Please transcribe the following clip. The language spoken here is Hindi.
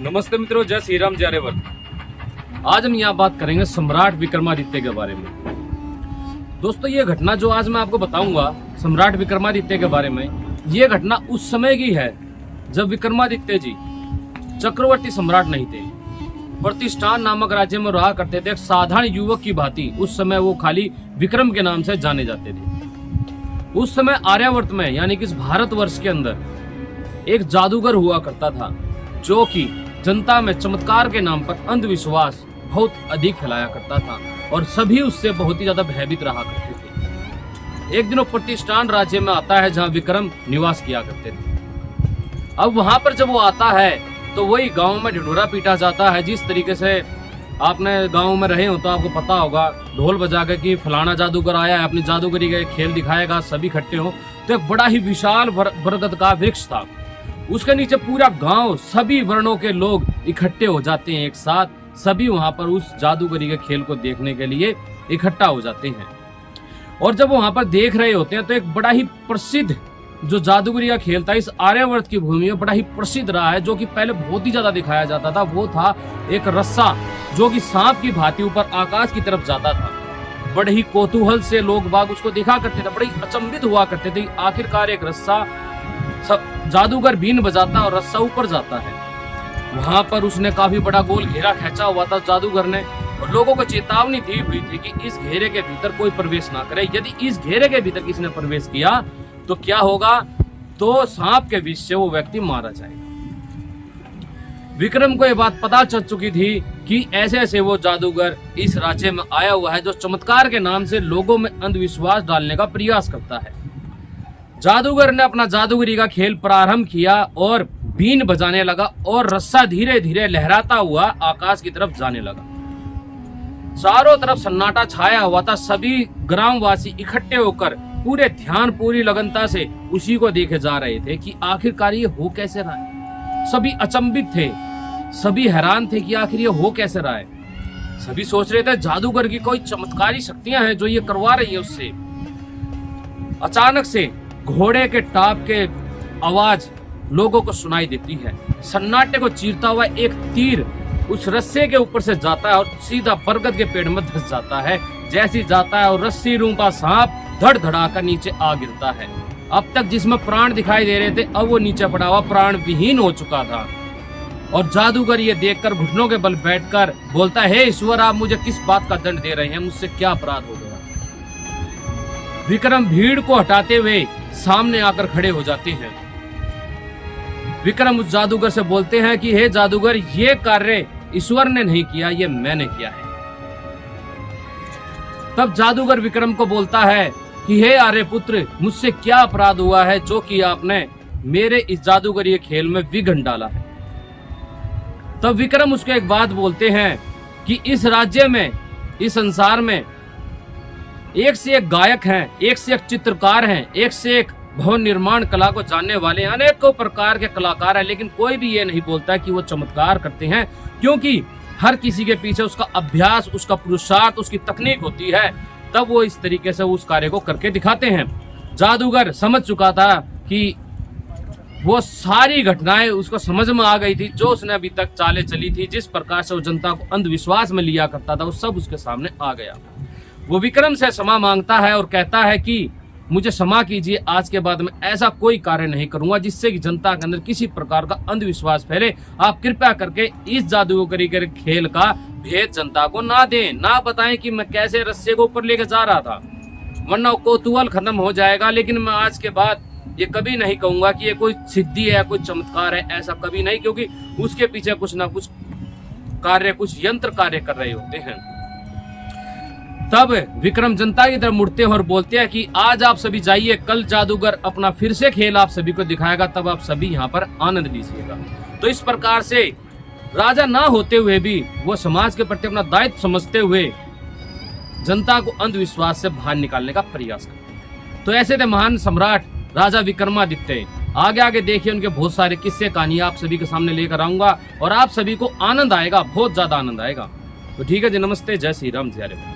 नमस्ते मित्रों, जय श्री राम, जय रेवर। आज हम यहाँ बात करेंगे सम्राट विक्रमादित्य के बारे में। दोस्तों, ये घटना जो आज मैं आपको बताऊंगा सम्राट विक्रमादित्य के बारे में, ये घटना उस समय की है जब विक्रमादित्य जी चक्रवर्ती सम्राट नहीं थे। प्रतिष्ठान नामक राज्य में रहा करते थे। एक साधारण युवक की भांति उस समय वो खाली विक्रम के नाम से जाने जाते थे। उस समय आर्यावर्त में यानी कि इस भारतवर्ष के अंदर एक जादूगर हुआ करता था जो कि जनता में चमत्कार के नाम पर अंधविश्वास बहुत अधिक फैलाया करता था और सभी उससे बहुत ही ज्यादा भयभीत रहा करते थे। एक दिन वो प्रतिष्ठान राज्य में आता है जहां विक्रम निवास किया करते थे। अब वहां पर जब वो आता है तो वही गांव में ढिढोरा पीटा जाता है। जिस तरीके से आपने गांव में रहे हो तो आपको पता होगा, ढोल बजा के कि फलाना जादूगर आया है, अपनी जादूगरी का खेल दिखाएगा, सभी इकट्ठे हो। तो एक बड़ा ही विशाल बरगद का वृक्ष था, उसके नीचे पूरा गांव, सभी वर्णों के लोग इकट्ठे हो जाते हैं एक साथ। सभी वहां पर उस जादूगरी के खेल को देखने के लिए इकट्ठा हो जाते हैं। और जब वहां पर देख रहे होते हैं तो एक बड़ा ही प्रसिद्ध जो जादूगरी का खेल था इस आर्यावर्त की भूमि में बड़ा ही प्रसिद्ध रहा है, जो कि पहले बहुत ही ज्यादा दिखाया जाता था। वो था एक रस्सा जो कि सांप की भांति ऊपर आकाश की तरफ जाता था। बड़े ही कौतूहल से लोग बाग उसको देखा करते थे, बड़े ही अचंभित हुआ करते थे। आखिरकार एक रस्सा, जादूगर बीन बजाता और रस्सा ऊपर जाता है। वहां पर उसने काफी बड़ा गोल घेरा खींचा हुआ था जादूगर ने, और लोगों को चेतावनी दी हुई थी कि इस घेरे के भीतर कोई प्रवेश ना करे। यदि इस घेरे के भीतर किसी ने प्रवेश किया तो क्या होगा, तो सांप के विष से वो व्यक्ति मारा जाएगा। विक्रम को यह बात पता चल चुकी थी कि ऐसे ऐसे वो जादूगर इस राज्य में आया हुआ है जो चमत्कार के नाम से लोगों में अंधविश्वास डालने का प्रयास करता है। जादूगर ने अपना जादूगरी का खेल प्रारंभ किया और बीन बजाने लगा और रस्सा धीरे धीरे लहराता हुआ आकाश की तरफ जाने लगा। चारों तरफ सन्नाटा छाया हुआ था। सभी ग्रामवासी इकट्ठे होकर पूरे ध्यान, पूरी लगनता से उसी को देखे जा रहे थे कि आखिरकार ये हो कैसे रहा है। सभी अचंभित थे, सभी हैरान थे कि आखिर ये हो कैसे रहा है। सभी सोच रहे थे जादूगर की कोई चमत्कारी शक्तियां हैं जो ये करवा रही है उससे। अचानक से घोड़े के टाप के आवाज लोगों को सुनाई देती है। सन्नाटे को चीरता हुआ एक तीर उस रस्से के ऊपर से जाता है और सीधा बरगद के पेड़ में धंस जाता है। जैसे जाता है और रस्सी रूपा सांप धड़ धड़ाकर नीचे आ गिरता है। अब तक जिसमें प्राण दिखाई दे रहे थे, अब वो नीचे पड़ा हुआ प्राण विहीन हो चुका था। और जादूगर ये देखकर घुटनों के बल बैठकर बोलता है, हे ईश्वर, आप मुझे किस बात का दंड दे रहे हैं? मुझसे क्या अपराध हो गया? विक्रम भीड़ को हटाते हुए सामने आकर खड़े हो जाते हैं। विक्रम उस जादूगर से बोलते हैं कि हे जादूगर, ये कार्य ईश्वर ने नहीं किया, ये मैंने किया है। तब जादूगर विक्रम को बोलता है कि हे आर्यपुत्र, मुझसे क्या अपराध हुआ है जो कि आपने मेरे इस जादूगरी खेल में विघ्न डाला है? तब विक्रम उसको एक बात बोलते हैं कि इस राज्य में, इस संसार में एक से एक गायक हैं, एक से एक चित्रकार हैं, एक से एक भवन निर्माण कला को जानने वाले अनेकों प्रकार के कलाकार हैं, लेकिन कोई भी ये नहीं बोलता कि वो चमत्कार करते हैं, क्योंकि हर किसी के पीछे उसका अभ्यास, उसका पुरुषार्थ, उसकी तकनीक होती है। तब वो इस तरीके से उस कार्य को करके दिखाते हैं। जादूगर समझ चुका था कि वो सारी घटनाएं उसको समझ में आ गई थी, जो उसने अभी तक चालें चली थी, जिस प्रकार से वो जनता को अंधविश्वास में लिया करता था, वो सब उसके सामने आ गया। वो विक्रम से क्षमा मांगता है और कहता है कि मुझे क्षमा कीजिए, आज के बाद मैं ऐसा कोई कार्य नहीं करूंगा जिससे कि जनता के अंदर किसी प्रकार का अंधविश्वास फैले। आप कृपया करके इस जादूगरी के खेल का भेद जनता को ना दें, ना बताएं कि मैं कैसे रस्से को ऊपर लेके जा रहा था, वरना कौतूहल खत्म हो जाएगा। लेकिन मैं आज के बाद ये कभी नहीं कहूंगा कि ये कोई सिद्धि है, कोई चमत्कार है, ऐसा कभी नहीं, क्योंकि उसके पीछे कुछ ना कुछ कार्य, कुछ यंत्र कार्य कर रहे होते हैं। तब विक्रम जनता की तरफ मुड़ते हैं और बोलते हैं कि आज आप सभी जाइए, कल जादूगर अपना फिर से खेल आप सभी को दिखाएगा, तब आप सभी यहाँ पर आनंद लीजिएगा। तो इस प्रकार से राजा ना होते हुए भी वो समाज के प्रति अपना दायित्व समझते हुए जनता को अंधविश्वास से बाहर निकालने का प्रयास करते हैं। तो ऐसे थे महान सम्राट राजा विक्रमादित्य। आगे आगे देखिए, उनके बहुत सारे किस्से कहानी आप सभी के सामने लेकर आऊंगा और आप सभी को आनंद आएगा, बहुत ज्यादा आनंद आएगा। तो ठीक है जी, नमस्ते, जय श्री राम, जय रेवा।